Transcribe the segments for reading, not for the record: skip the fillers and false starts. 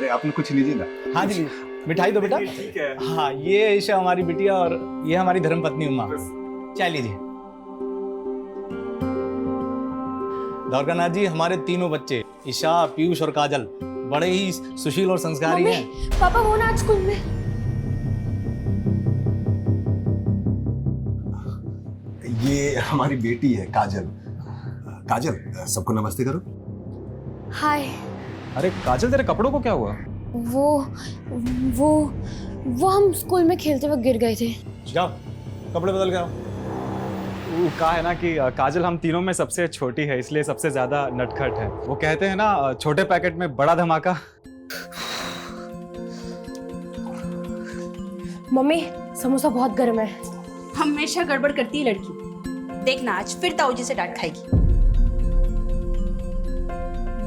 अरे आपने कुछ लीजिए ना। हाँ जी, मिठाई दो बेटा। ठीक है। हाँ, ये ईशा हमारी बिटिया और ये हमारी धर्मपत्नी उमा। चाय लीजिए। द्वारकानाथ जी, हमारे तीनों बच्चे ईशा, पीयूष और काजल बड़े ही सुशील और संस्कारी हैं। पापा वो ना आज स्कूल में। ये हमारी बेटी है काजल। काजल, सबको नमस्ते करो। हाय। अरे काजल, तेरे कपड़ों को क्या हुआ? वो हम स्कूल में खेलते वक्त गिर गए थे। जाओ कपड़े बदल के आओ। वो कहा है ना कि काजल हम तीनों में सबसे छोटी है, इसलिए सबसे ज्यादा नटखट है। वो कहते हैं ना, छोटे पैकेट में बड़ा धमाका। मम्मी, समोसा बहुत गर्म है। हमेशा गड़बड़ करती है लड़की। देखना आज फिर ताऊ जी से डांट खाएगी।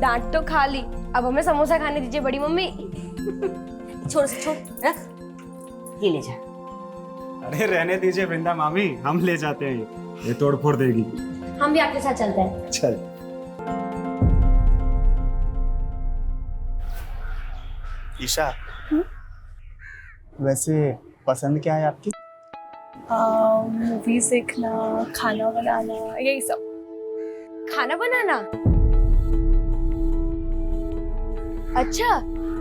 डांट तो खा ली, अब हमें समोसा खाने दीजिए बड़ी मम्मी। छोड़ रख, ये ले जा। अरे रहने दीजिए वृंदा मामी, हम ले जाते हैं, ये तोड़ फोड़ देगी। हम भी आपके साथ चलते हैं। चल। ईशा, वैसे पसंद क्या है आपकी? मूवीज देखना, खाना बनाना, यही सब। खाना बनाना? अच्छा,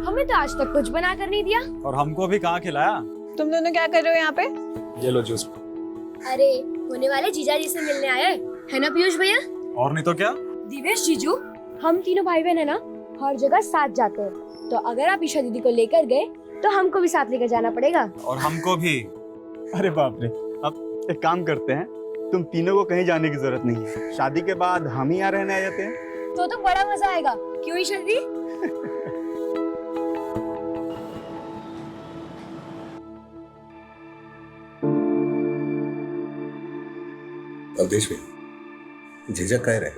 हमें तो आज तक कुछ बना कर नहीं दिया। और हमको भी कहाँ खिलाया? तुम दोनों क्या कर रहे हो यहाँ पे? ये लो जूस। अरे होने वाले जीजा जी से मिलने आए है ना पीयूष भैया? और नहीं तो क्या। दिवेश जीजू, हम तीनों भाई बहन है ना, हर जगह साथ जाते हैं, तो अगर आप ईशा दीदी को लेकर गए तो हमको भी साथ लेकर जाना पड़ेगा। और हमको भी। अरे बाप रे, अब एक काम करते हैं, तुम तीनों को कहीं जाने की जरूरत नहीं है, शादी के बाद हम ही यहाँ रहने आ जाते हैं। तो बड़ा मजा आएगा, क्यों ईशा दीदी? अवधेश भाई, झिझक कह रहे,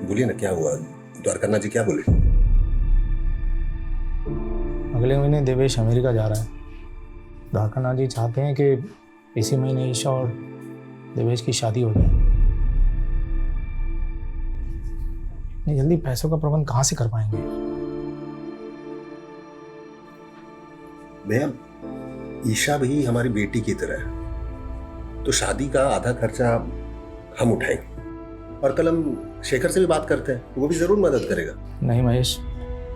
बोलिए ना क्या हुआ? द्वारकानाथ जी क्या बोले? अगले महीने देवेश अमेरिका जा रहा है। द्वारकानाथ जी चाहते हैं कि इसी महीने ईशा और देवेश की शादी हो जाए। नहीं जल्दी पैसों का प्रबंध कहाँ से कर पाएंगे? भैया, ईशा भी हमारी बेटी की तरह है, तो शादी का आधा खर्चा हम उठाएंगे। और कल हम शेखर से भी बात करते हैं, वो भी जरूर मदद करेगा। नहीं महेश,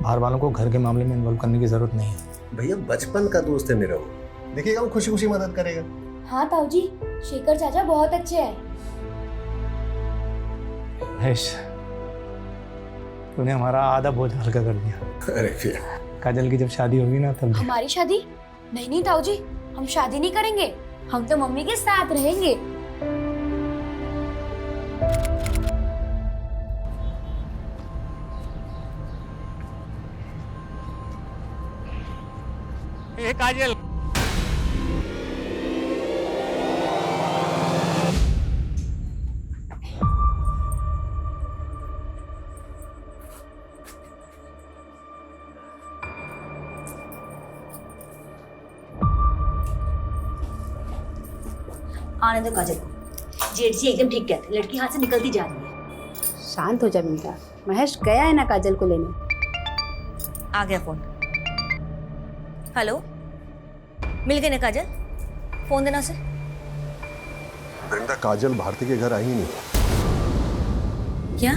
बाहर वालों को घर के मामले में इन्वॉल्व करने की जरूरत नहीं है। भैया बचपन का दोस्त है मेरा, वो देखिएगा वो खुशी खुशी मदद करेगा। हाँ ताऊ जी, शेखर चाचा बहुत अच्छे हैं। महेश, तूने हमारा आधा बोझ हल्का कर दिया। अरे फिर काजल की जब शादी होगी ना तब। हमारी शादी? नहीं ताऊ जी, हम शादी नहीं करेंगे, हम तो मम्मी के साथ रहेंगे। ए काजल, आने दो काजल को। जेठ जी एकदम ठीक कहते, लड़की हाथ से निकलती जा रही है। शांत हो जा बेटा। महेश गया है ना काजल को लेने। आ गया फोन। हेलो, मिल गई ना काजल? फोन देना उसे। वृंदा, काजल भारती के घर आई ही नहीं। क्या?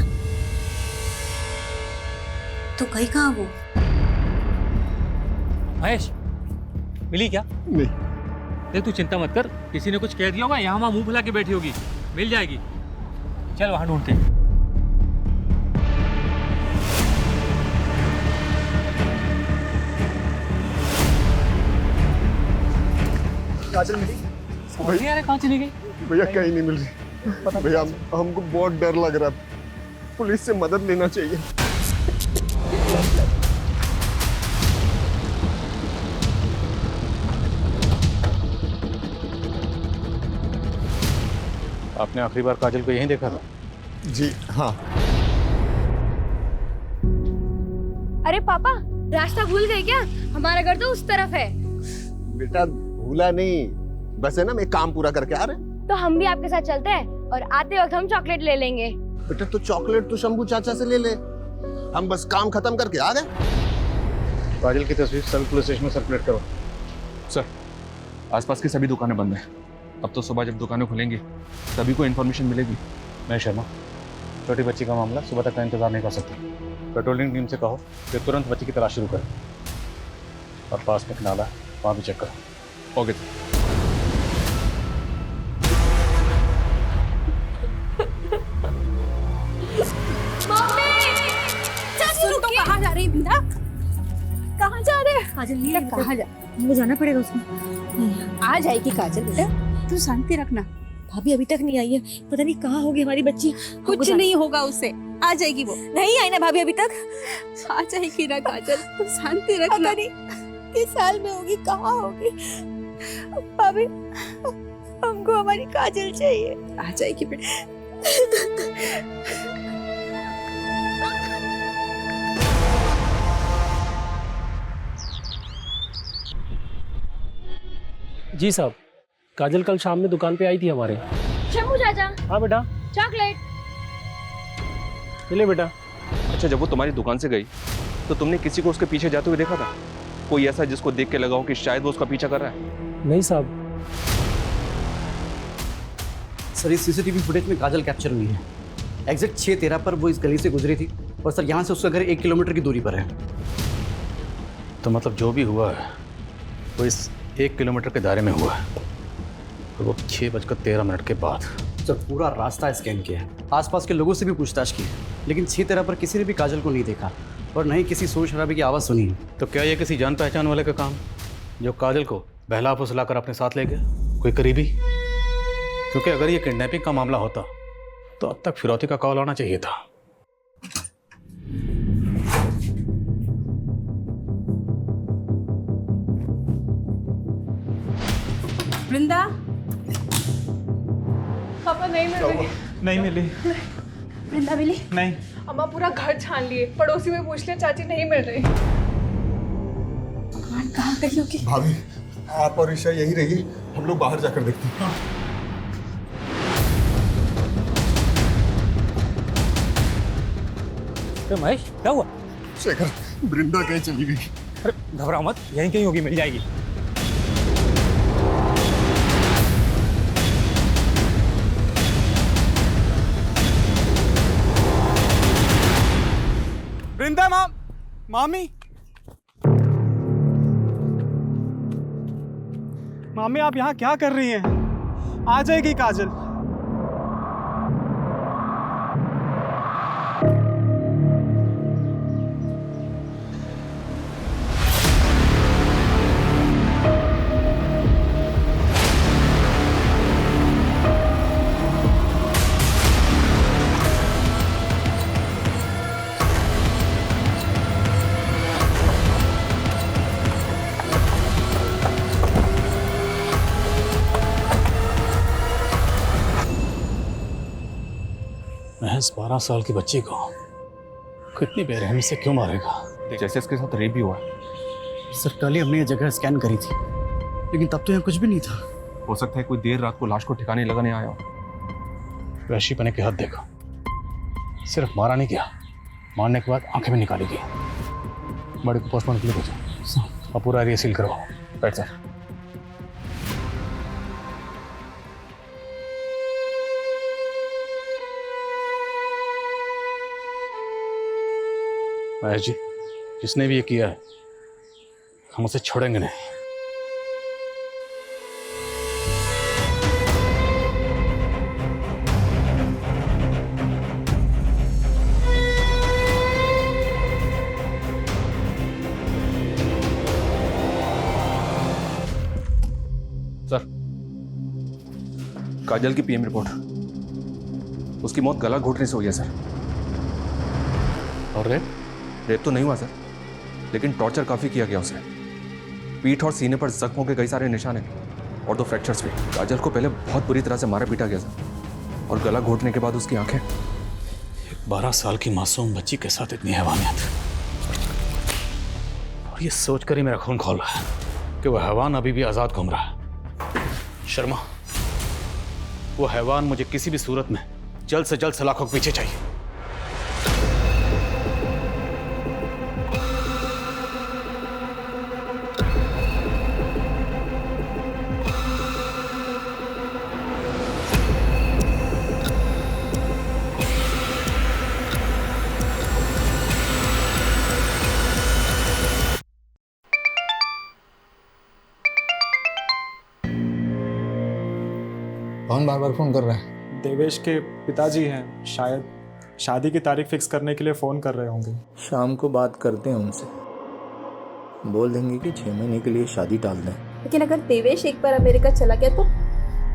तो कहीं कहाँ वो? महेश, मिली क्या? नहीं। देख तू चिंता मत कर, किसी ने कुछ कह दिया होगा, यहाँ वहाँ मुंह फुला के बैठी होगी, मिल जाएगी। चल वहां ढूंढते हैं। काजल मिली? समझ नहीं आ रहा कहाँ चली गई। भैया कहीं नहीं मिल रही। भैया हमको बहुत डर लग रहा है, पुलिस से मदद लेना चाहिए। आपने आखिरी बार काजल को यहीं देखा था? जी हाँ। अरे पापा, रास्ता भूल गए क्या? हमारा घर तो उस तरफ है। बेटा भूला नहीं, बस है ना, मैं काम पूरा करके आ रहे हैं। तो हम भी आपके साथ चलते हैं और आते वक्त हम चॉकलेट ले लेंगे। बेटा तो चॉकलेट तो शंभू चाचा से ले ले, हम बस काम खत्म करके आ गए। काजल की तस्वीर सभी पुलिस स्टेशन में सर्कुलेट करो। सर, आसपास की सभी दुकानें बंद हैं। अब तो सुबह जब दुकानें खुलेंगी सभी को इन्फॉर्मेशन मिलेगी। मैं शर्मा, छोटी बच्ची का मामला सुबह तक का इंतजार नहीं कर सकती। पेट्रोलिंग टीम से कहो कि तुरंत बच्ची की तलाश शुरू करें और पास में एक नाला है वहाँ भी चेक करो। Okay sir. सुन तो कहाँ जा रही है बिंदा? कहाँ जा रहे हैं? काजल नहीं बेटा, कहाँ जा मुझे जाना पड़ेगा उसमें। आ जाएगी काजल बेटा, तू शांति रखना। भाभी अभी तक नहीं आई है, पता नहीं कहाँ होगी हमारी बच्ची। कुछ नहीं होगा उससे, आ जाएगी वो। नहीं आई ना भाभी अभी तक। आ जाएगी ना काजल, तू शांति रखना। किस साल में होगी, कहाँ होगी? भाभी हमको हमारी काजल चाहिए। आ जाएगी बेटा। जी साहब, काजल कल शाम में दुकान पे आई थी हमारे। शंभू चाचा, हाँ बेटा, चॉकलेट। ले बेटा। अच्छा, जब वो तुम्हारी दुकान से गई तो तुमने किसी को उसके पीछे जाते हुए देखा था? कोई ऐसा जिसको देख के लगा हो कि शायद वो उसका पीछा कर रहा है? नहीं साहब। सर, इस सीसीटीवी फुटेज में काजल कैप्चर हुई है। एग्जैक्ट 6:13 पर वो इस गली से गुजरी थी और सर यहाँ से उसका घर 1 किलोमीटर की दूरी पर है। तो मतलब जो भी हुआ है वो इस 1 किलोमीटर के दायरे में हुआ है और वो 6:13 के बाद। सर, पूरा रास्ता स्कैन किया है, आसपास के लोगों से भी पूछताछ की, लेकिन 6:13 पर किसी ने भी काजल को नहीं देखा और न ही किसी शोर शराबे की आवाज़ सुनी। तो क्या ये किसी जान पहचान वाले का काम जो काजल को बहला फुसला कर अपने साथ ले गया? कोई करीबी? क्योंकि अगर ये किडनैपिंग का मामला होता तो अब तक फिरौती का कॉल आना चाहिए था। वृंदा, पापा नहीं मिल रही। नहीं मिली। वृंदा मिली? नहीं। अम्मा पूरा घर छान लिए, पड़ोसी में पूछ लिया, चाची नहीं मिल रही। भगवान, कहाँ गई होगी? भाभी, आप और ईशा यही रहिए, हम लोग बाहर जाकर देखते हैं। महेश, क्या हुआ? शेखर, वृंदा कहीं चली गई। अरे घबराओ मत, यहीं कहीं होगी, मिल जाएगी। वृंदा मामी मामी, आप यहाँ क्या कर रही हैं? आ जाएगी काजल। महज 12 साल की बच्ची को कितनी बेरहमी से क्यों मारेगा? जैसे इसके साथ रेप भी हुआ। सर, कल ही हमने ये जगह स्कैन करी थी, लेकिन तब तो यहाँ कुछ भी नहीं था। हो सकता है कोई देर रात को लाश को ठिकाने लगाने आया हो। वैशी पने की हद देखा, सिर्फ मारा नहीं किया, मारने के बाद आंखें भी निकाली गई। बड़े को पोस्टमार्टम के लिए भेजो और पूरा एरिया सील करो। बैठ सर। महेश जी, जिसने भी ये किया है हम उसे छोड़ेंगे नहीं। सर, काजल की पीएम रिपोर्ट। उसकी मौत गला घोटने से हुई है सर। और रेप तो नहीं हुआ सर, लेकिन टॉर्चर काफी किया गया उसे। पीठ और सीने पर जख्मों के कई सारे निशान हैं और 2 फ्रैक्चर्स भी। काजल को पहले बहुत बुरी तरह से मारा पीटा गया सर, और गला घोटने के बाद उसकी आंखें। 12 साल की मासूम बच्ची के साथ इतनी हैवानियत, और ये सोचकर ही मेरा खून खोल रहा है कि वह हैवान अभी भी आजाद घूम रहा है। शर्मा, वो हैवान मुझे किसी भी सूरत में जल्द से जल्द सलाखों के पीछे चाहिए। कौन बार बार फोन कर रहा है? देवेश के पिताजी हैं, शायद शादी की तारीख फिक्स करने के लिए फ़ोन कर रहे होंगे। शाम को बात करते हैं उनसे, बोल देंगे कि 6 महीने के लिए शादी टाल दें। लेकिन अगर देवेश एक बार अमेरिका चला गया तो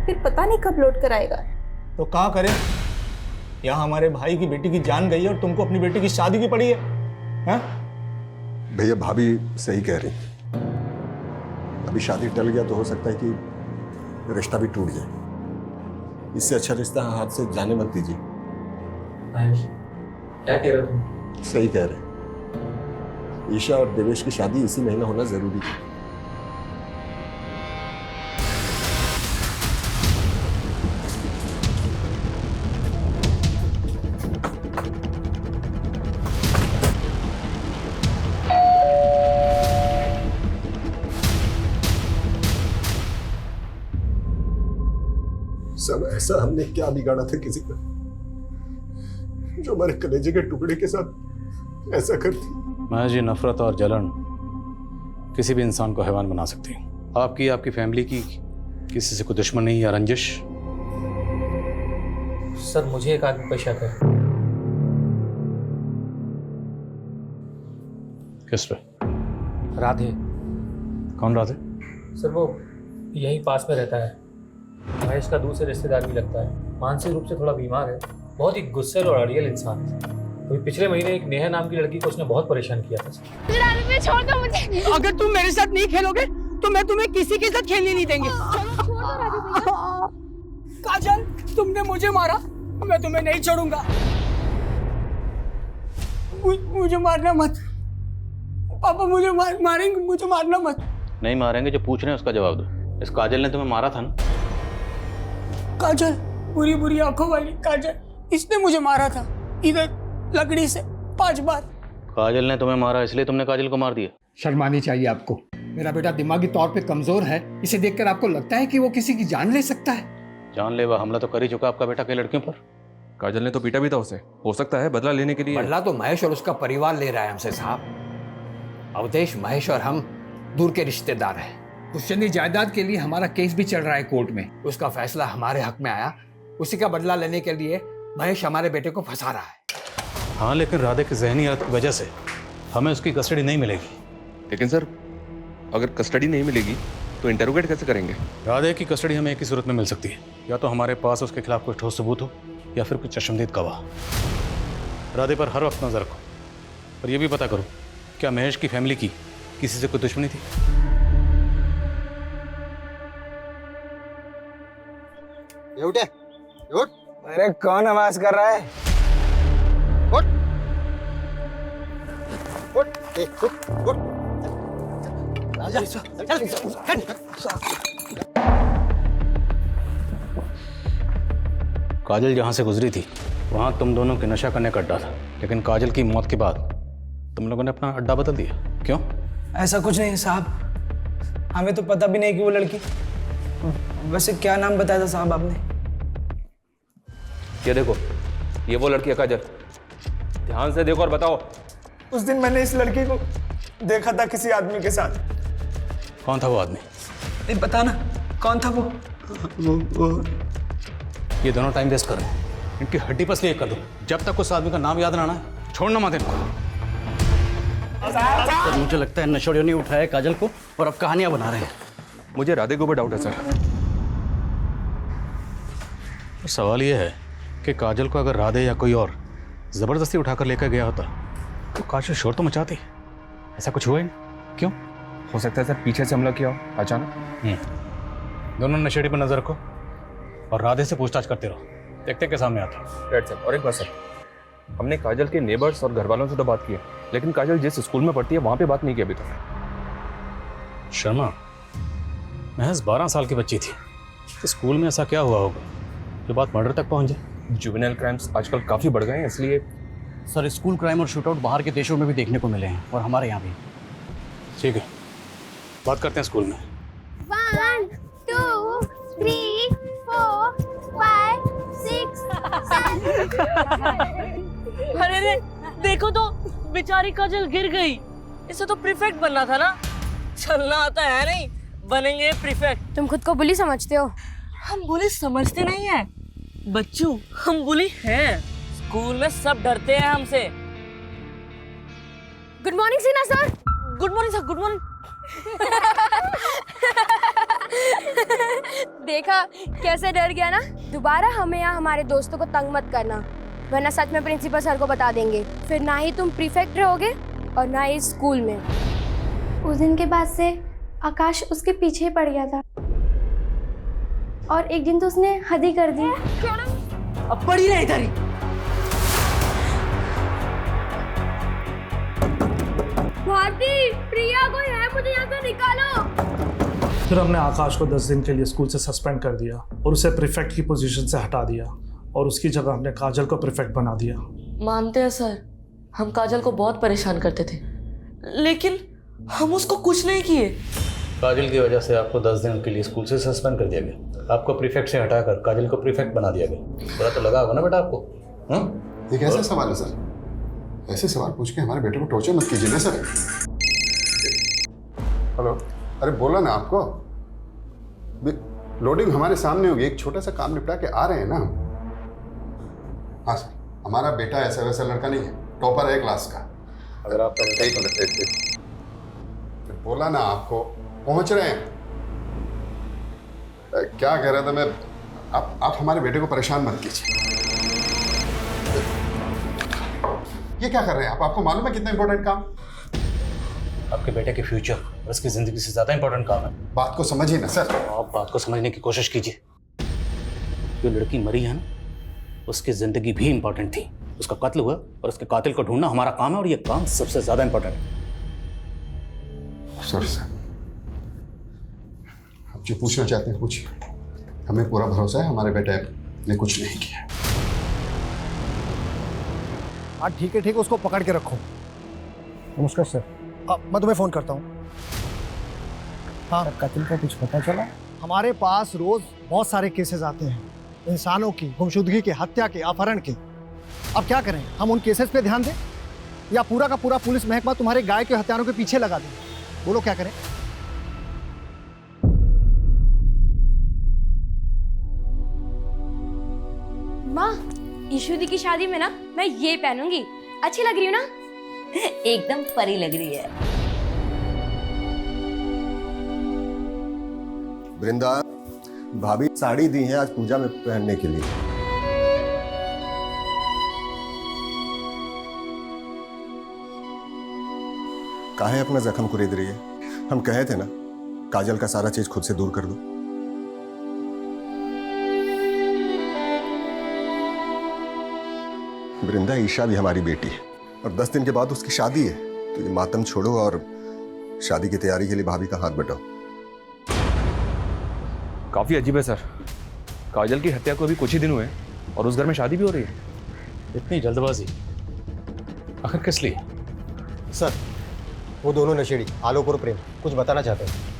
फिर पता नहीं कब लौट कर आएगा। तो क्या करें? यहाँ हमारे भाई की बेटी की जान गई है और तुमको अपनी बेटी की शादी की पड़ी है, हैं? भैया भाभी सही कह रही, अभी शादी टल गया तो हो सकता है कि रिश्ता भी टूट जाए। इससे अच्छा रिश्ता हाथ से जाने मत दीजिए। क्या कह रहे हो तुम? सही कह रहे, ईशा और देवेश की शादी इसी महीने होना जरूरी है। सब ऐसा हमने क्या बिगाड़ा था किसी का जो हमारे कलेजे के टुकड़े के साथ ऐसा करती? महज ये नफरत और जलन किसी भी इंसान को हैवान बना सकती है। आपकी, आपकी फैमिली की किसी से कोई दुश्मनी या रंजिश? सर मुझे एक आदमी पर शक है। किस पे? राधे। कौन राधे? सर वो यहीं पास में रहता है, महेश का दूसरे रिश्तेदार भी लगता है। मानसिक रूप से थोड़ा बीमार है, बहुत ही गुस्से और अड़ियल इंसान है। तो पिछले महीने एक नेहा नाम की लड़की को उसने बहुत परेशान किया था। छोड़ दो मुझे। अगर तुम मेरे साथ नहीं खेलोगे तो मैं तुम्हें किसी के साथ खेलने नहीं देंगे। काजल, तुमने मुझे मारा, मैं तुम्हें नहीं छोड़ूंगा। मुझे मारना मत पापा, मुझे मारेंगे, मुझे मारना मत। नहीं मारेंगे, जो पूछ रहे हैं उसका जवाब दो। इस काजल ने तुम्हें मारा था ना? काजल, बुरी बुरी आंखों वाली काजल, इसने मुझे मारा था इधर लकड़ी से 5 बार। काजल ने तुम्हें मारा इसलिए तुमने काजल को मार दिया? शर्मानी चाहिए आपको। मेरा बेटा दिमागी तौर पे कमजोर है, इसे देखकर आपको लगता है कि वो किसी की जान ले सकता है? जानलेवा हमला तो कर ही चुका आपका बेटा कई लड़कियों पर। काजल ने तो पीटा भी था उसे, हो सकता है बदला लेने के लिए। बदला तो महेश और उसका परिवार ले रहा है हमसे साहब। अवधेश, महेश और हम दूर के रिश्तेदार हैं। पुश्तैनी जायदाद के लिए हमारा केस भी चल रहा है कोर्ट में। उसका फैसला हमारे हक में आया, उसी का बदला लेने के लिए महेश हमारे बेटे को फंसा रहा है। हाँ, लेकिन राधे की ज़हनी हालत की वजह से हमें उसकी कस्टडी नहीं मिलेगी। लेकिन सर, अगर कस्टडी नहीं मिलेगी तो इंटरोगेट कैसे करेंगे? राधे की कस्टडी हमें एक ही सूरत में मिल सकती है, या तो हमारे पास उसके खिलाफ कोई ठोस सबूत हो या फिर कुछ चश्मदीद गवाह। राधे पर हर वक्त नजर रखो और ये भी पता करो क्या महेश की फैमिली की किसी से कोई दुश्मनी थी। उठे, उठ। अरे कौन आवाज कर रहा है? उठ, उठ, उठ, उठ। काजल जहाँ से गुजरी थी वहाँ तुम दोनों के नशा करने का अड्डा था, लेकिन काजल की मौत के बाद तुम लोगों ने अपना अड्डा बदल दिया, क्यों? ऐसा कुछ नहीं है साहब, हमें तो पता भी नहीं कि वो लड़की। वैसे क्या नाम बताया था साहब आपने? ये देखो, ये वो लड़की है काजल, ध्यान से देखो और बताओ। उस दिन मैंने इस लड़की को देखा था किसी आदमी के साथ। कौन था वो आदमी? नहीं पता ना, कौन था वो? ये दोनों टाइम वेस्ट कर रहे हैं, इनकी हड्डी पसली एक कर दो। जब तक उस आदमी का नाम याद ना आना है छोड़ना मत इनको। तो मुझे लगता है नशोड़ियों ने उठाया काजल को और अब कहानियां बना रहे हैं। मुझे राधे के ऊपर डाउट है सर। तो सवाल ये है कि काजल को अगर राधे या कोई और जबरदस्ती उठाकर लेकर गया होता तो काजल शोर तो मचाती। ऐसा कुछ हुआ ही नहीं, क्यों? हो सकता है सर पीछे से हमला किया हो अचानक। दोनों नशेड़ी पर नजर रखो और राधे से पूछताछ करते रहो, देखते के सामने आता। Right sir. और एक बात सर, हमने काजल के नेबर्स और घर वालों से तो बात की है, लेकिन काजल जिस स्कूल में पढ़ती है वहाँ पे बात नहीं की अभी तक। शर्मा, महज 12 साल की बच्ची थी, तो स्कूल में ऐसा क्या हुआ होगा जो बात मर्डर तक पहुंच जाए? जुवेनाइल क्राइम्स आजकल काफ़ी बढ़ गए हैं, इसलिए सर स्कूल क्राइम और शूटआउट बाहर के देशों में भी देखने को मिले हैं और हमारे यहाँ भी। ठीक है, बात करते हैं स्कूल में। 1 2 3 4 5 6 7। अरे रे, देखो तो बेचारी काजल गिर गई। इसे तो प्रीफेक्ट बनना था ना, चलना आता है नहीं, बनेंगे प्रीफेक्ट। तुम खुद को बुली समझते हो? हम बुली समझते नहीं है बच्चों, हम बुली हैं। स्कूल में सब डरते हैं हमसे। गुड मॉर्निंग सीना sir. Good morning sir, good morning. देखा कैसे डर गया ना। दोबारा हमें यहाँ हमारे दोस्तों को तंग मत करना, वरना सच में प्रिंसिपल सर को बता देंगे। फिर ना ही तुम प्रीफेक्ट रहोगे और ना ही स्कूल में। उस दिन के बाद से आकाश उसके पीछे पड़ गया था और एक दिन तो उसने हद ही कर दी। अब पड़ी रहे इधर ही। भारती, प्रिया कोई है, मुझे यहाँ से निकालो। फिर हमने आकाश को 10 दिन के लिए स्कूल से सस्पेंड कर दिया और उसे प्रीफेक्ट की पोजीशन से हटा दिया और उसकी जगह हमने काजल को प्रीफेक्ट बना दिया। मानते हैं सर, हम काजल को बहुत परेशान करते थे, लेकिन हम उसको कुछ नहीं किए। काजल की वजह से आपको 10 दिन के लिए स्कूल से सस्पेंड कर दिया गया। आपको प्रीफेक्ट से हटाकर काजल को प्रीफेक्ट बना दिया गया। बुरा तो लगा होगा ना बेटा आपको? ये कैसा सवाल है सर? ऐसे सवाल पूछ के हमारे बेटे को टॉर्चर मत कीजिए ना सर। हेलो, अरे बोला ना आपको, लोडिंग हमारे सामने होगी, एक छोटा सा काम निपटा के आ रहे हैं ना हम। हाँ सर, हमारा बेटा ऐसा वैसा लड़का नहीं है, टॉपर है क्लास का। अगर आप बोला ना आपको, पहुंच रहे हैं। क्या कह रहा था मैं, आप हमारे बेटे को परेशान मत कीजिए। ये क्या कर रहे हैं आप? आपको मालूम है कितना इंपॉर्टेंट काम? आपके बेटे के फ्यूचर और उसकी जिंदगी से ज्यादा इंपॉर्टेंट काम है। बात को समझिए ना सर। आप बात को समझने की कोशिश कीजिए। जो लड़की मरी है ना, उसकी जिंदगी भी इंपॉर्टेंट थी। उसका कत्ल हुआ और उसके कातिल को ढूंढना हमारा काम है, और ये काम सबसे ज्यादा इंपॉर्टेंट है। सर आप जो पूछना चाहते हैं पूछिए। हमें पूरा भरोसा है हमारे बेटे ने कुछ नहीं किया। हाँ ठीक है, उसको पकड़ के रखो। नमस्कार सर। मैं तुम्हें फ़ोन करता हूँ। हाँ, कत्ल का कुछ पता चला? हमारे पास रोज़ बहुत सारे केसेस आते हैं, इंसानों की गुमशुदगी के, हत्या के, अपहरण के। अब क्या करें, हम उन केसेस पे ध्यान दें या पूरा का पूरा पुलिस महकमा तुम्हारे गाय के हत्यारों के पीछे लगा दें? बोलो क्या करें? माँ, ईशु दी की शादी में ना मैं ये पहनूंगी। अच्छी लग रही हूँ ना? एकदम परी लग रही है। वृंदा, भाभी साड़ी दी है आज पूजा में पहनने के लिए। काहे अपना जख्म को रेद रही है? हम कहे थे ना, काजल का सारा चीज खुद से दूर कर दो। वृंदा, ईशा भी हमारी बेटी है और 10 दिन के बाद उसकी शादी है, तो ये मातम छोड़ो और शादी की तैयारी के लिए भाभी का हाथ बटाओ। काफी अजीब है सर, काजल की हत्या को अभी कुछ ही दिन हुए और उस घर में शादी भी हो रही है। इतनी जल्दबाजी आखिर किस लिए? सर, वो दोनों नशेड़ी आलोक और प्रेम कुछ बताना चाहते हैं।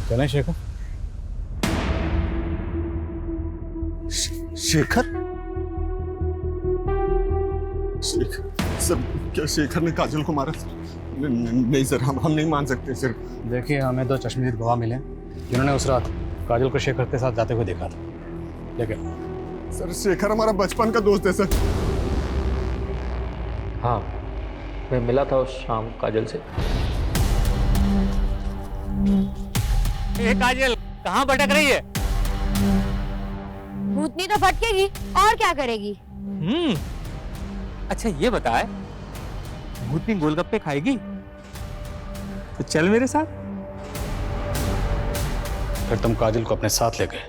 चलें शेखर? शेखर? सर, क्या शेखर ने काजल को मारा? नहीं सर, हम नहीं मान सकते सर। देखिए, हमें 2 चश्मदीद गवाह मिले जिन्होंने उस रात काजल को शेखर के साथ जाते हुए देखा था। लेकिन सर, शेखर हमारा बचपन का दोस्त है सर। हाँ, मैं मिला था उस शाम काजल से। काजल कहाँ भटक रही है? भूतनी तो भटकेगी और क्या करेगी? अच्छा ये बताए, भूतनी गोलगप्पे खाएगी? तो चल मेरे साथ। फिर तुम काजल को अपने साथ ले गए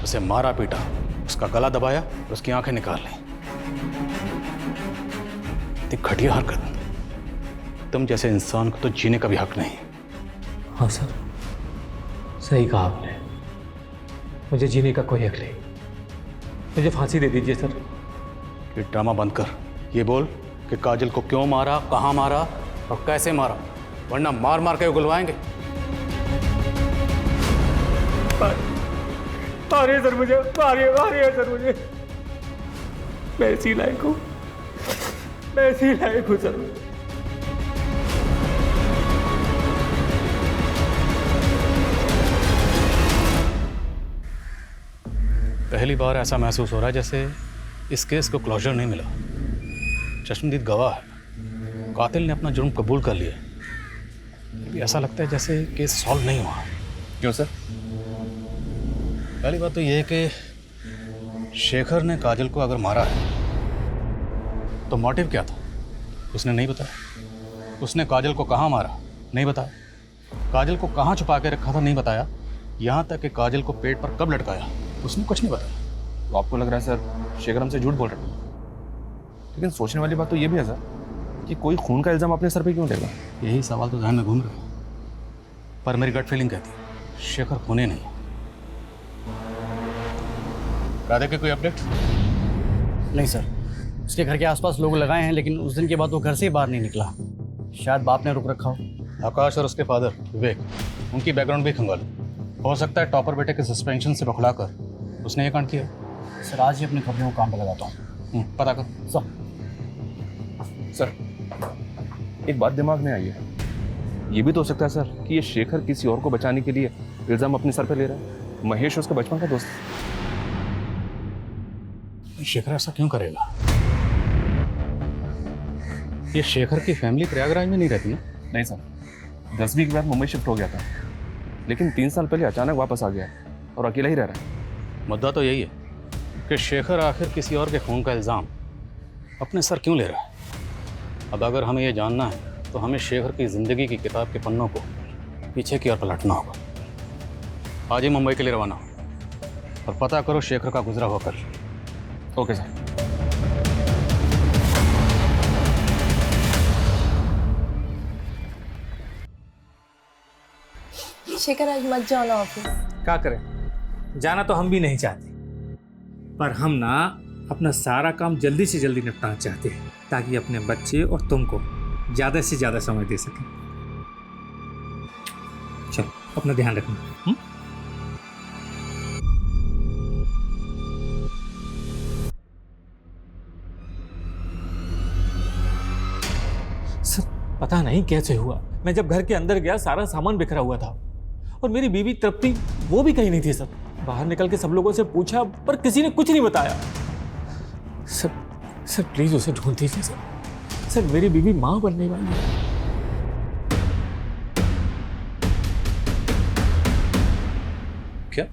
उसे मारा पीटा, उसका गला दबाया और उसकी आंखें निकाल ली। इतनी घटिया हरकत, तुम जैसे इंसान को तो जीने का भी हक नहीं। हाँ सर, सही कहा आपने, मुझे जीने का कोई हक नहीं। मुझे फांसी दे दीजिए सर। ये ड्रामा बंद कर, ये बोल कि काजल को क्यों मारा, कहाँ मारा और कैसे मारा, वरना मार मार के उगलवाएंगे। मारिए सर मुझे, मारिए सर मुझे। मैं इसी लायक हूँ, मैं इसी लायक हूँ सर। पहली बार ऐसा महसूस हो रहा है जैसे इस केस को क्लोजर नहीं मिला। चश्मदीद गवाह है, कातिल ने अपना जुर्म कबूल कर लिया, अभी ऐसा लगता है जैसे केस सॉल्व नहीं हुआ। क्यों सर? पहली बात तो ये है कि शेखर ने काजल को अगर मारा है तो मोटिव क्या था उसने नहीं बताया। उसने काजल को कहाँ मारा नहीं बताया, काजल को कहाँ छुपा के रखा था नहीं बताया, यहाँ तक कि काजल को पेट पर कब लटकाया उसने कुछ नहीं बताया। तो आपको लग रहा है सर शेखर हमसे झूठ बोल रहा है? लेकिन सोचने वाली बात तो ये भी है सर कि कोई खून का इल्ज़ाम अपने सर पे क्यों लेगा? यही सवाल तो ध्यान में घूम रहा है, पर मेरी गट फीलिंग कहती है शेखर खूनी नहीं। राधे के कोई अपडेट? नहीं सर, उसके घर के आसपास लोग लगाए हैं, लेकिन उस दिन के बाद वो घर से ही बाहर नहीं निकला। शायद बाप ने रुक रखा हो। आकाश और उसके फादर विवेक, उनकी बैकग्राउंड भी खंगालो। हो सकता है टॉपर बेटे के सस्पेंशन से बखलाकर उसने ये कांड किया। सर आज ही अपने खबरों को काम पे लगाता हूँ। पता कर। सर एक बात दिमाग में आई है, ये भी तो हो सकता है सर कि ये शेखर किसी और को बचाने के लिए इल्ज़ाम अपने सर पे ले रहा है। महेश उसका बचपन का दोस्त है। शेखर ऐसा क्यों करेगा? ये शेखर की फैमिली प्रयागराज में नहीं रहती है? नहीं सर, 10वीं के बाद मुंबई शिफ्ट हो गया था, लेकिन 3 साल पहले अचानक वापस आ गया और अकेला ही रह रहा है। मुद्दा तो यही है कि शेखर आखिर किसी और के खून का इल्ज़ाम अपने सर क्यों ले रहा है। अब अगर हमें यह जानना है तो हमें शेखर की ज़िंदगी की किताब के पन्नों को पीछे की ओर पलटना होगा। आज ही मुंबई के लिए रवाना हो और पता करो शेखर का गुजरा हुआ कल। Okay sir. शेखर आज मत जाना ऑफिस। क्या करें, जाना तो हम भी नहीं चाहते, पर हम ना अपना सारा काम जल्दी से जल्दी निपटाना चाहते हैं ताकि अपने बच्चे और तुमको ज़्यादा से ज़्यादा समय दे सकें। चलो अपना ध्यान रखना। सर पता नहीं कैसे हुआ, मैं जब घर के अंदर गया सारा सामान बिखरा हुआ था और मेरी बीवी तृप्ति वो भी कहीं नहीं थी। सर बाहर निकल के सब लोगों से पूछा पर किसी ने कुछ नहीं बताया। सर प्लीज उसे ढूंढ दीजिए सर। सर मेरी बीवी मां बनने वाली है। क्या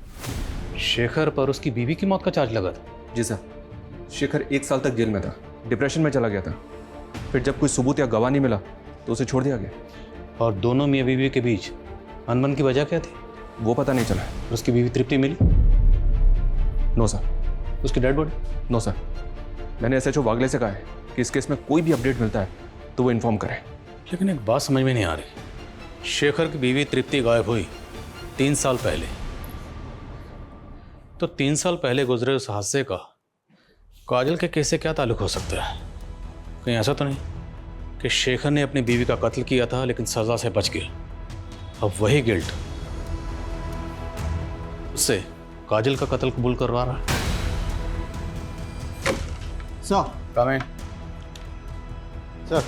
शेखर पर उसकी बीवी की मौत का चार्ज लगा था? जी सर, शेखर 1 साल तक जेल में था, डिप्रेशन में चला गया था। फिर जब कोई सबूत या गवाह नहीं मिला तो उसे छोड़ दिया गया। और दोनों मियाँ बीवी के बीच अनबन की वजह क्या थी? वो पता नहीं चला। उसकी बीवी तृप्ति मिली? No sir. उसकी डेड बॉडी? No sir. मैंने एसएचओ वागले से कहा है कि इस केस में कोई भी अपडेट मिलता है तो वो इन्फॉर्म करे। लेकिन एक बात समझ में नहीं आ रही, शेखर की बीवी तृप्ति गायब हुई 3 साल पहले, तो 3 साल पहले गुजरे उस हादसे का काजल के केस से क्या ताल्लुक हो सकता है? कहीं ऐसा तो नहीं कि शेखर ने अपनी बीवी का कत्ल किया था लेकिन सजा से बच गया, अब वही गिल्ट उससे काजल का कत्ल कबूल करवा रहा है? सर कम है सर।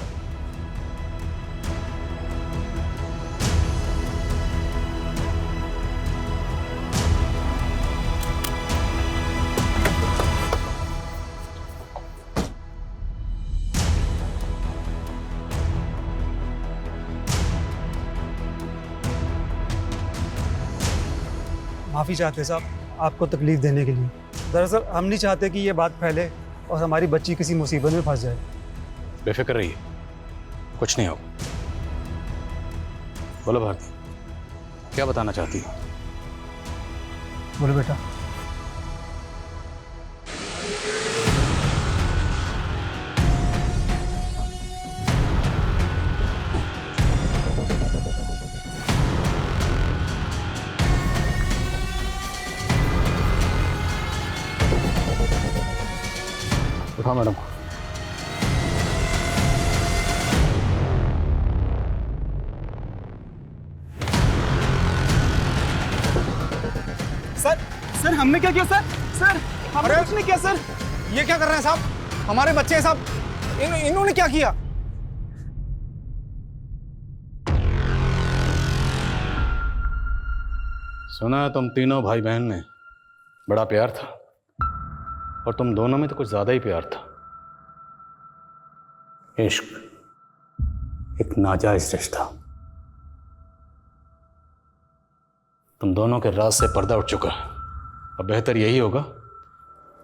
माफ़ी चाहते साहब आपको तकलीफ देने के लिए। दरअसल हम नहीं चाहते कि ये बात फैले और हमारी बच्ची किसी मुसीबत में फंस जाए। बेफिक्र रहिए, कुछ नहीं होगा। बोलो भारती, क्या बताना चाहती हो? बोलो बेटा। दिखाओ मैडम को। सर हमने क्या किया सर? सर हमने कुछ नहीं किया सर। ये क्या कर रहे हैं साहब? हमारे बच्चे हैं साहब। इन्होंने क्या किया? सुना है तुम तीनों भाई बहन में बड़ा प्यार था, और तुम दोनों में तो कुछ ज्यादा ही प्यार था। इश्क, एक नाजायज रिश्ता। तुम दोनों के राज से पर्दा उठ चुका है। अब बेहतर यही होगा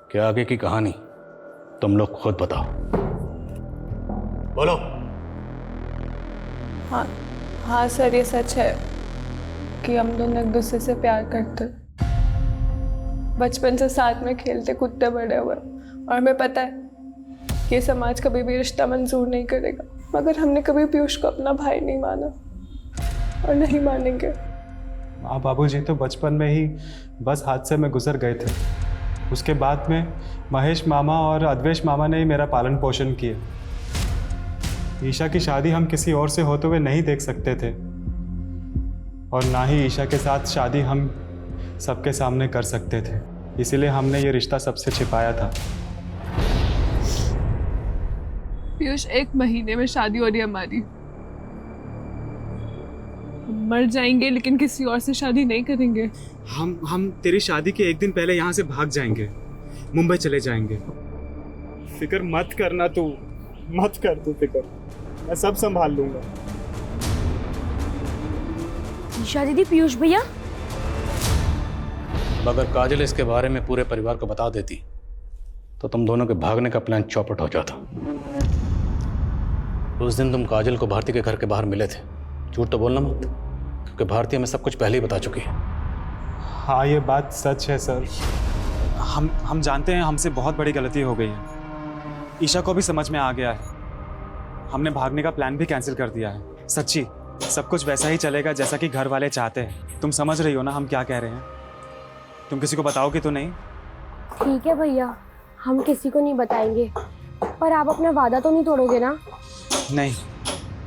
कि आगे की कहानी तुम लोग खुद बताओ। बोलो। हाँ सर, ये सच है कि हम दोनों एक दूसरे से प्यार करते, बचपन से साथ में खेलते कूदते बड़े हुए, और हमें पता है कि समाज कभी भी रिश्ता मंजूर नहीं करेगा, मगर हमने कभी पीयूष को अपना भाई नहीं माना और नहीं मानेंगे। माँ बाबूजी तो बचपन में ही बस हादसे में गुजर गए थे। उसके बाद में महेश मामा और अद्वेश मामा ने ही मेरा पालन पोषण किया। ईशा की शादी हम किसी और से होते हुए नहीं देख सकते थे, और ना ही ईशा के साथ शादी हम सबके सामने कर सकते थे। इसीलिए हमने ये रिश्ता सबसे छिपाया था। पीयूष, 1 महीने में शादी हो रही है हमारी। हम मर जाएंगे लेकिन किसी और से शादी नहीं करेंगे। हम तेरी शादी के 1 दिन पहले यहाँ से भाग जाएंगे, मुंबई चले जाएंगे। फिक्र मत करना तू, मत कर तू फिक्र, मैं सब संभाल लूंगा। ईशा दीदी, पीयूष भैया। अगर काजल इसके बारे में पूरे परिवार को बता देती तो तुम दोनों के भागने का प्लान चौपट हो जाता। उस दिन तुम काजल को भारती के घर के बाहर मिले थे। झूठ तो बोलना मत, क्योंकि भारती हमें सब कुछ पहले ही बता चुकी है। हाँ, ये बात सच है सर। हम जानते हैं हमसे बहुत बड़ी गलती हो गई है। ईशा को भी समझ में आ गया है। हमने भागने का प्लान भी कैंसिल कर दिया है। सच्ची, सब कुछ वैसा ही चलेगा जैसा कि घर वाले चाहते हैं। तुम समझ रही हो ना हम क्या कह रहे हैं? तुम किसी को बताओगे तो नहीं? ठीक है भैया, हम किसी को नहीं बताएंगे, पर आप अपना वादा तो नहीं तोड़ोगे ना? नहीं,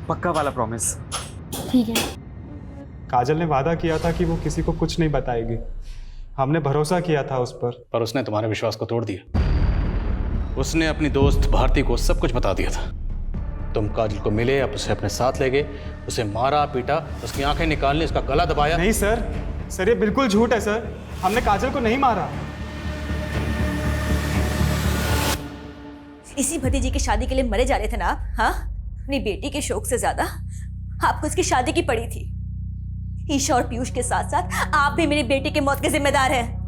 पक्का वाला प्रॉमिस। ठीक है। काजल ने वादा किया था कि वो किसी को कुछ नहीं बताएगी। हमने भरोसा किया था उस पर उसने तुम्हारे विश्वास को तोड़ दिया। उसने अपनी दोस्त भारती को सब कुछ बता दिया था। तुम काजल को मिले, अब उसे अपने साथ ले गए, उसे मारा पीटा, उसकी आंखें निकालने, उसका गला दबाया। नहीं सर, ये बिल्कुल झूठ है सर। हमने काजल को नहीं मारा। इसी भतीजी की शादी के लिए मरे जा रहे थे ना आप? हाँ, अपनी बेटी के शौक से ज्यादा आपको उसकी शादी की पड़ी थी। ईशा और पीयूष के साथ साथ आप भी मेरी बेटी की मौत के जिम्मेदार हैं।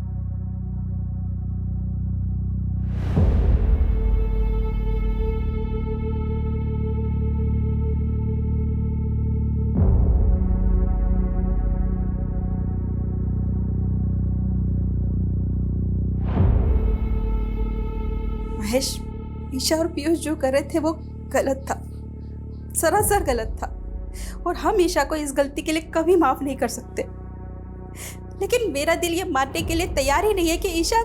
महेश, ईशा और पीयूष जो कर रहे थे वो गलत था, सरासर गलत था, और हम ईशा को इस गलती के लिए कभी माफ नहीं कर सकते। लेकिन मेरा दिल ये मानने के लिए तैयार ही नहीं है कि ईशा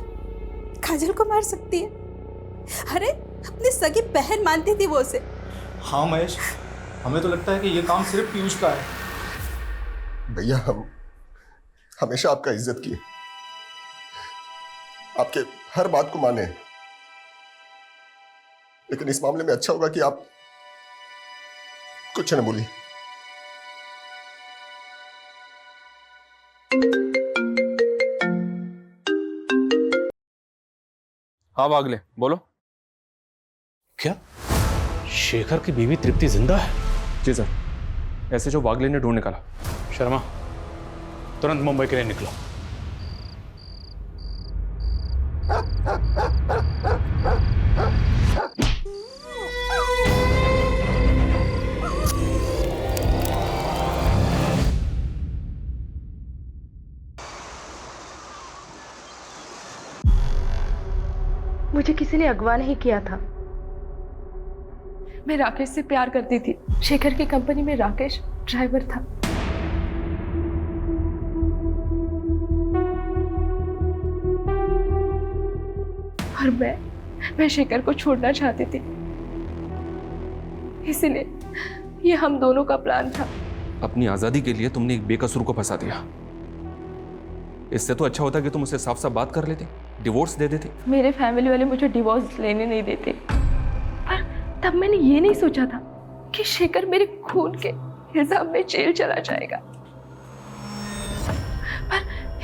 काजल को मार सकती है। अरे अपनी सगी बहन मानती थी वो उसे। हाँ महेश, हमें तो लगता है कि ये काम सिर्फ पीयूष का है। भैया, हम हमेशा आपका इज्जत किए, आपके हर बात को माने, लेकिन इस मामले में अच्छा होगा कि आप कुछ न बोलिए। हाँ वागले, बोलो। क्या शेखर की बीवी तृप्ति जिंदा है? जी सर, ऐसे जो वागले ने ढूंढ निकाला। शर्मा, तुरंत मुंबई के लिए निकलो। मुझे किसी ने अगवा नहीं किया था। मैं राकेश से प्यार करती थी। शेखर की कंपनी में राकेश ड्राइवर था। और मैं मैं शेखर को छोड़ना चाहती थी, इसीलिए ये हम दोनों का प्लान था। अपनी आजादी के लिए तुमने एक बेकसूर को फंसा दिया। इससे तो अच्छा होता कि तुम उससे साफ साफ बात कर लेते, डिवोर्स दे देते। मेरे फैमिली वाले मुझे डिवोर्स लेने नहीं देते, पर तब मैंने ये नहीं सोचा था कि शेखर मेरे खून के इल्जाम में जेल चला जाएगा। पर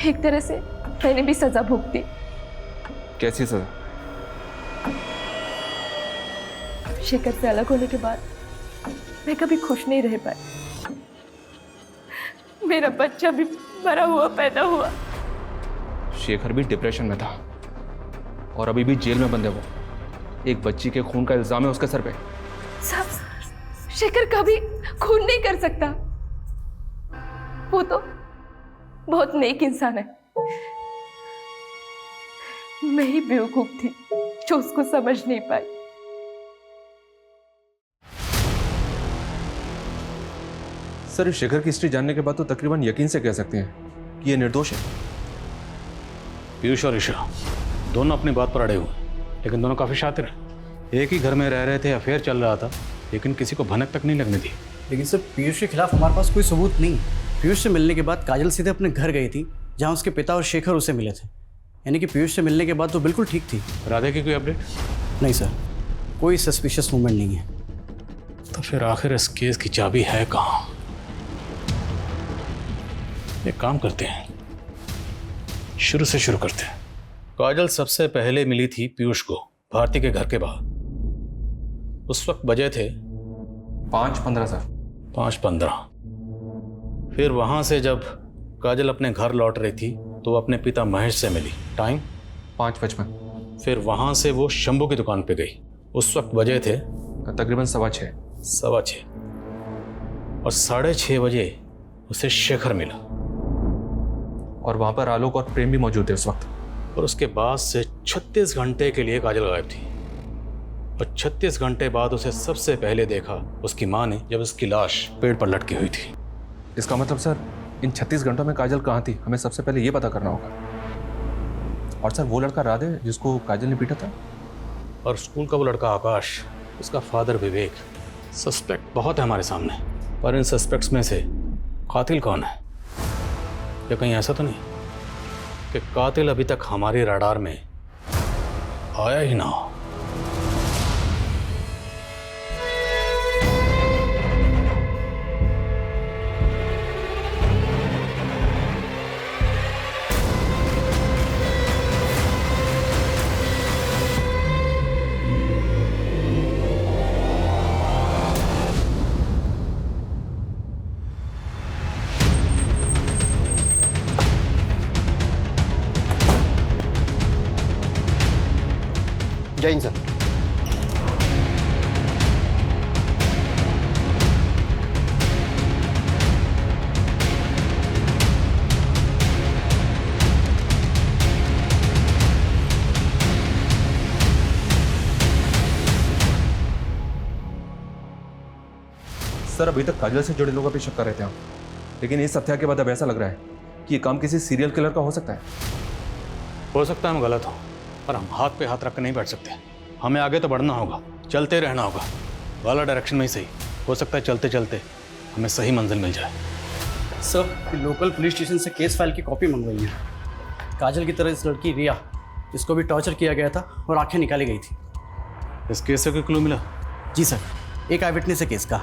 एक तरह से मैंने भी सजा भुगती। कैसी सजा? शेखर से अलग होने के बाद मैं कभी खुश नहीं रह पाई। मेरा बच्चा भी मरा हुआ पैदा हुआ। शेखर भी डिप्रेशन में था और अभी भी जेल में बंद है वो। एक बच्ची के खून का इल्जाम है उसके सर पे। सब शेखर कभी खून नहीं कर सकता। वो तो बहुत नेक इंसान है। मैं ही बेवकूफ थी जो उसको समझ नहीं पाई। सर, शेखर की हिस्ट्री जानने के बाद तो तकरीबन यकीन से कह सकते हैं कि ये निर्दोष है। पीयूष और ईशा दोनों अपनी बात पर अड़े हुए, लेकिन दोनों काफी शातिर हैं। एक ही घर में रह रहे थे, अफेयर चल रहा था, लेकिन किसी को भनक तक नहीं लगने दी। लेकिन सर, पीयूष के खिलाफ हमारे पास कोई सबूत नहीं। पीयूष से मिलने के बाद काजल सीधे अपने घर गई थी, जहाँ उसके पिता और शेखर उसे मिले थे। यानी कि पीयूष से मिलने के बाद तो बिल्कुल ठीक थी। राधे की कोई अपडेट? नहीं सर, कोई सस्पिशियस मूवमेंट नहीं है। तो फिर आखिर इस केस की चाबी है कहाँ? एक काम करते हैं, शुरू से शुरू करते हैं। काजल सबसे पहले मिली थी पीयूष को भारती के घर के बाहर। उस वक्त बजे थे 5:15 सर। 5:15। फिर वहां से जब काजल अपने घर लौट रही थी तो वो अपने पिता महेश से मिली। टाइम 5:55। फिर वहां से वो शंभू की दुकान पे गई। उस वक्त बजे थे तकरीबन 6:15। 6:15 और 6:30 बजे उसे शेखर मिला और वहां पर आलोक और प्रेम भी मौजूद थे उस वक्त। और उसके बाद से 36 घंटे के लिए काजल गायब थी और 36 घंटे बाद उसे सबसे पहले देखा उसकी माँ ने, जब उसकी लाश पेड़ पर लटकी हुई थी। इसका मतलब सर, इन 36 घंटों में काजल कहाँ थी, हमें सबसे पहले ये पता करना होगा। और सर, वो लड़का राधे जिसको काजल ने पीटा था, और स्कूल का वो लड़का आकाश, उसका फादर विवेक। सस्पेक्ट बहुत है हमारे सामने, पर इन सस्पेक्ट्स में से कातिल कौन है? या कहीं ऐसा तो नहीं कि कातिल अभी तक हमारे रडार में आया ही ना हो? जय हिंद सर। सर, अभी तक काजल से जुड़े लोगों पर शक कर रहे थे हम, लेकिन इस हत्या के बाद अब ऐसा लग रहा है कि ये काम किसी सीरियल किलर का हो सकता है। हो सकता है हम गलत हों, पर हम हाथ पे हाथ रख कर नहीं बैठ सकते। हमें आगे तो बढ़ना होगा, चलते रहना होगा, वाला डायरेक्शन में ही सही। हो सकता है चलते चलते हमें सही मंजिल मिल जाए। सर, लोकल पुलिस स्टेशन से केस फाइल की कॉपी मंगवाई है। काजल की तरह इस लड़की रिया, इसको भी टॉर्चर किया गया था और आंखें निकाली गई थी। इस केस से कोई क्लू मिला? जी सर, एक आई विटनेस है केस का।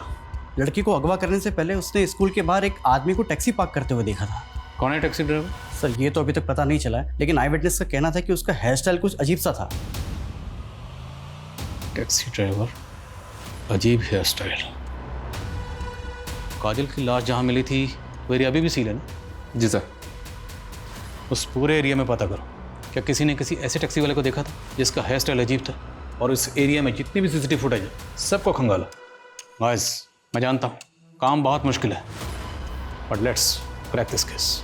लड़की को अगवा करने से पहले उसने स्कूल के बाहर एक आदमी को टैक्सी पार्क करते हुए देखा था। कौन है टैक्सी ड्राइवर? सर, ये तो अभी तक पता नहीं चला है, लेकिन आई विटनेस का कहना था कि उसका हेयर स्टाइल कुछ अजीब सा था। टैक्सी ड्राइवर, अजीब हेयर स्टाइल। काजल की लाश जहाँ मिली थी वो एरिया अभी भी सील है ना? जी सर। उस पूरे एरिया में पता करो, क्या किसी ने किसी ऐसे टैक्सी वाले को देखा था जिसका हेयर स्टाइल अजीब था? और इस एरिया में जितनी भी सीसीटीवी फुटेज है सबको खंगालो। गाइस, मैं जानता हूँ काम बहुत मुश्किल है, but let's crack this case.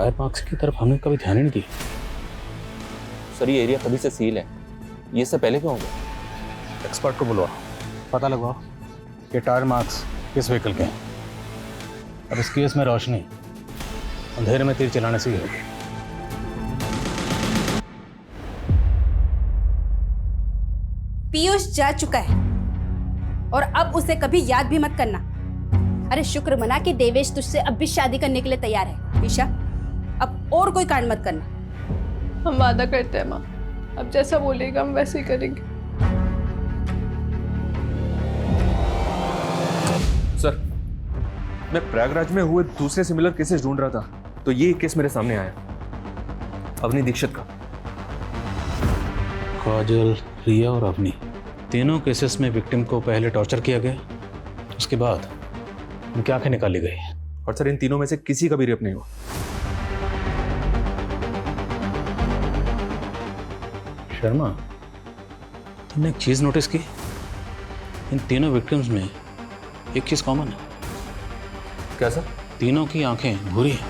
Tyre marks की तरफ हमने कभी ध्यान ही नहीं दिया। सर ये एरिया कभी से सील है, ये सब पहले क्यों हो गया? एक्सपर्ट को बुलवा, पता लगवाओ कि टायर मार्क्स किस व्हीकल के हैं। अब इस केस में रोशनी अंधेरे में तीर चलाने से ही होगी। पीयूष जा चुका है और अब उसे कभी याद भी मत करना। अरे शुक्र मना कि देवेश तुझसे अब भी शादी करने के लिए तैयार है। ईशा अब और कोई कांड मत करना। हम वादा करते हैं माँ, अब जैसा बोलेगा हम वैसे ही करेंगे। सर मैं प्रयागराज में हुए दूसरे सिमिलर केसेस ढूंढ रहा था, तो ये केस मेरे सामने आया, अवनी दीक्षित का। काजल, रिया और अवनी, तीनों केसेस में विक्टिम को पहले टॉर्चर किया गया, उसके बाद उनकी आंखें निकाली गई। और सर इन तीनों में से किसी का भी रेप नहीं हुआ। शर्मा, तुमने एक चीज नोटिस की? इन तीनों विक्टिम्स में एक चीज कॉमन है। क्या सर? तीनों की आंखें भूरी हैं।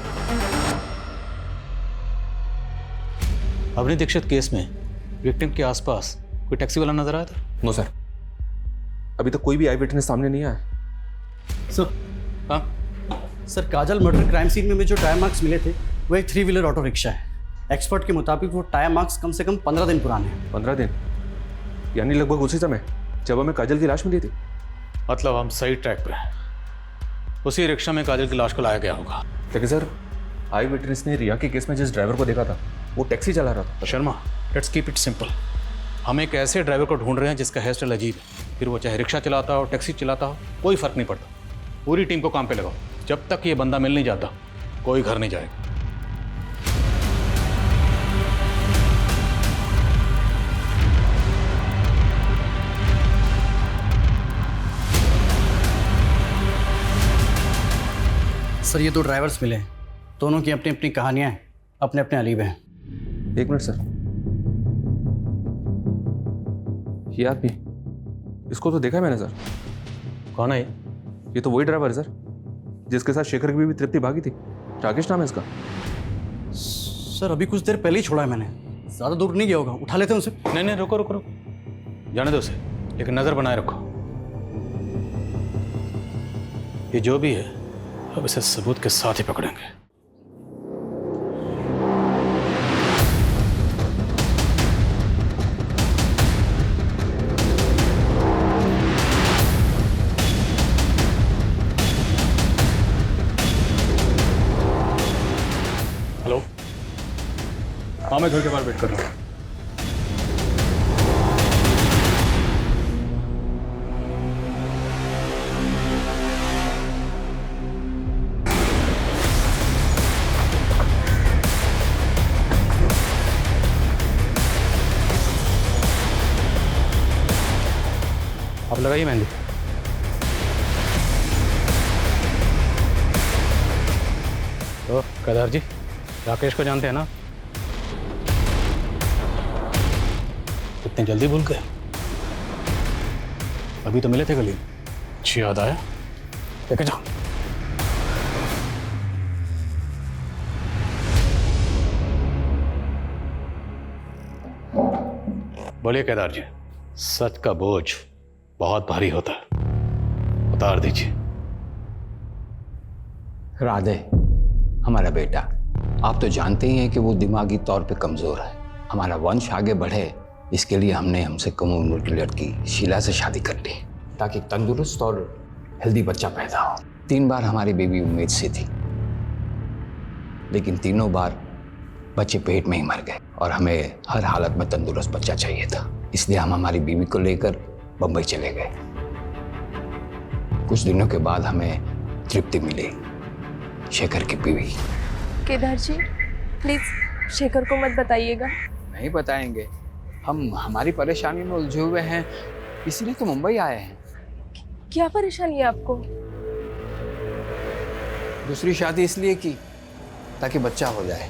अवनी दीक्षित केस में विक्टिम के आसपास कोई टैक्सी वाला नजर आया था? नो सर, अभी तक कोई भी आई विटनेस सामने नहीं आया। सर सर काजल मर्डर क्राइम सीन में मुझे जो टायर मार्क्स मिले थे वो एक 3 व्हीलर ऑटो रिक्शा है। एक्सपर्ट के मुताबिक वो टायर मार्क्स कम से कम 15 दिन पुराने हैं। 15 दिन यानी लगभग उसी समय जब हमें काजल की लाश मिली थी। मतलब हम सही ट्रैक पे हैं। उसी रिक्शा में काजल की लाश को लाया गया होगा। लेकिन सर आई विटनेस ने रिया के केस में जिस ड्राइवर को देखा था वो टैक्सी चला रहा था। Sharma, let's keep it simple. हम एक ऐसे ड्राइवर को ढूंढ रहे हैं जिसका हेयर स्टाइल अजीब है, फिर वो चाहे रिक्शा चलाता हो टैक्सी चलाता हो, कोई फर्क नहीं पड़ता। पूरी टीम को काम पे लगाओ। जब तक ये बंदा मिल नहीं जाता कोई घर नहीं जाएगा। सर ये 2 ड्राइवर्स मिले हैं, दोनों की अपनी अपनी कहानियां हैं, अपने अपने अलीब हैं। 1 मिनट सर, ये आदमी, इसको तो देखा है मैंने सर। कौन है ये तो वही ड्राइवर है सर जिसके साथ शेखर की बीवी तृप्ति भागी थी। राकेश नाम है इसका। सर अभी कुछ देर पहले ही छोड़ा है मैंने, ज़्यादा दूर नहीं गया होगा, उठा लेते हैं उसे। नहीं, रुको रुको रुको, जाने दो उसे, लेकिन नज़र बनाए रखो। ये जो भी है अब इसे सबूत के साथ ही पकड़ेंगे। हेलो, हाँ मैं घर के बाहर वेट कर रहा हूँ। आप लगाइए मेहंदी। तो केदार जी, राकेश को जानते हैं ना? इतनी जल्दी भूल गए? अभी तो मिले थे गली, अच्छी याद आया, लेके जाओ। बोलिए केदार जी, सच का बोझ बहुत भारी होता है, उतार दीजिए। राधे, हमारा बेटा, आप तो जानते ही हैं कि वो दिमागी तौर पे कमजोर है। हमारा वंश आगे बढ़े इसके लिए हमने हमसे कम उम्र की लड़की शीला से शादी कर ली ताकि तंदुरुस्त और हेल्दी बच्चा पैदा हो। 3 बार हमारी बेबी उम्मीद से थी, लेकिन तीनों बार बच्चे पेट में ही मर गए और हमें हर हालत में तंदुरुस्त बच्चा चाहिए था। इसलिए हम हमारी बीवी को लेकर बम्बई चले गए। कुछ दिनों के बाद हमें तृप्ति मिली, शेखर की बीवी। केदार जी प्लीज शेखर को मत बताइएगा। नहीं बताएंगे, हम हमारी परेशानी में उलझे हुए हैं, इसीलिए तो मुंबई आए हैं। क्या परेशानी है आपको? दूसरी शादी इसलिए की ताकि बच्चा हो जाए।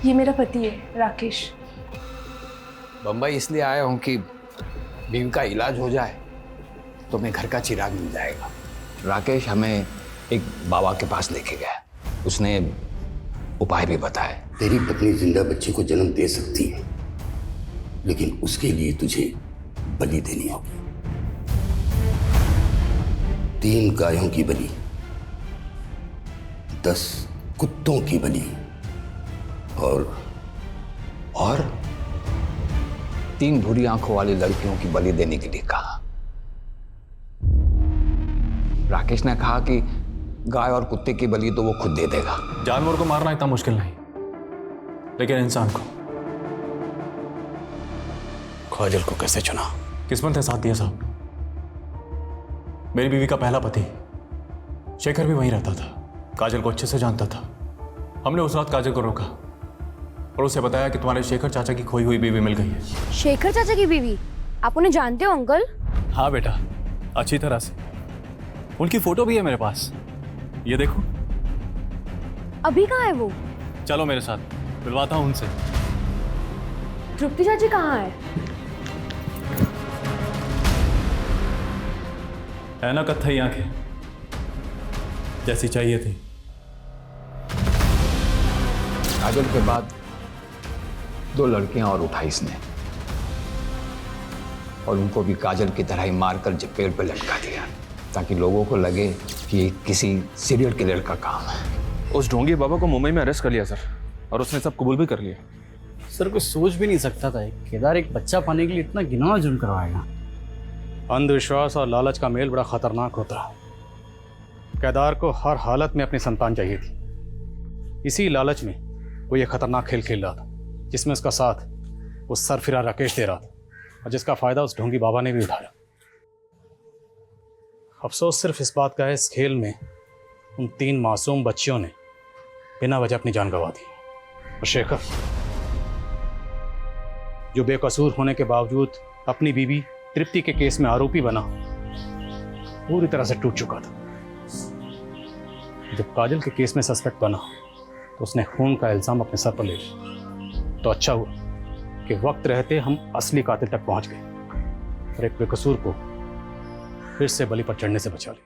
ये मेरा पति है राकेश। बम्बई इसलिए आया हूँ कि बीवी का इलाज हो जाए तो मैं घर का चिराग मिल जाएगा। राकेश हमें एक बाबा के पास लेके गया। उसने उपाय भी बताए। तेरी पत्नी जिंदा बच्चे को जन्म दे सकती है, लेकिन उसके लिए तुझे बलि देनी होगी। 3 गायों की बलि, 10 कुत्तों की बलि और 3 भूरी आंखों वाली लड़कियों की बलि देने के लिए कहा। राकेश ने कहा कि गाय और कुत्ते की बलि तो वो खुद दे देगा। जानवर को मारना इतना मुश्किल नहीं, लेकिन इंसान को। काजल को कैसे चुना? किस्मत ने साथ दिया साहब। मेरी बीवी का पहला पति शेखर भी वहीं रहता था, काजल को अच्छे से जानता था। हमने उस रात काजल को रोका और उसे बताया कि तुम्हारे शेखर चाचा की खोई हुई बीवी मिल गई है। शेखर चाचा की बीवी? आप उन्हें जानते हो अंकल? हाँ बेटा, अच्छी तरह से। उनकी फोटो भी है मेरे पास, ये देखो। अभी कहाँ है वो? चलो मेरे साथ, मिलवाता हूँ उनसे। तृप्ति चाची कहाँ है? है ना कत्थई आंखें, जैसी चाहिए थी। काजल के बाद 2 लड़कियां और उठाई इसने, और उनको भी काजल की तरह ही मारकर पेड़ पर लटका दिया, ताकि लोगों को लगे कि ये किसी सीरियल किलर का काम है। उस ढोंगी बाबा को मुंबई में अरेस्ट कर लिया सर, और उसने सब कबूल भी कर लिया। सर कोई सोच भी नहीं सकता था केदार एक बच्चा पाने के लिए इतना घिनौना जुर्म करवाएगा। अंधविश्वास और लालच का मेल बड़ा खतरनाक होता है। केदार को हर हालत में अपनी संतान चाहिए थी। इसी लालच में वो ये खतरनाक खेल खेल रहा था, जिसमें उसका साथ वो सरफिरा राकेश दे रहा था, और जिसका फायदा उस ढोंगी बाबा ने भी उठाया। अफसोस सिर्फ इस बात का है, इस खेल में उन 3 मासूम बच्चियों ने बिना वजह अपनी जान गंवा दी। और शेखर, जो बेकसूर होने के बावजूद अपनी बीवी तृप्ति के केस में आरोपी बना, पूरी तरह से टूट चुका था। जब काजल के केस में सस्पेक्ट बना तो उसने खून का इल्जाम अपने सर पर ले लिया। तो अच्छा हुआ कि वक्त रहते हम असली कातिल तक पहुंच गए और एक बेकसूर को फिर से बलि पर चढ़ने से बचा लिया।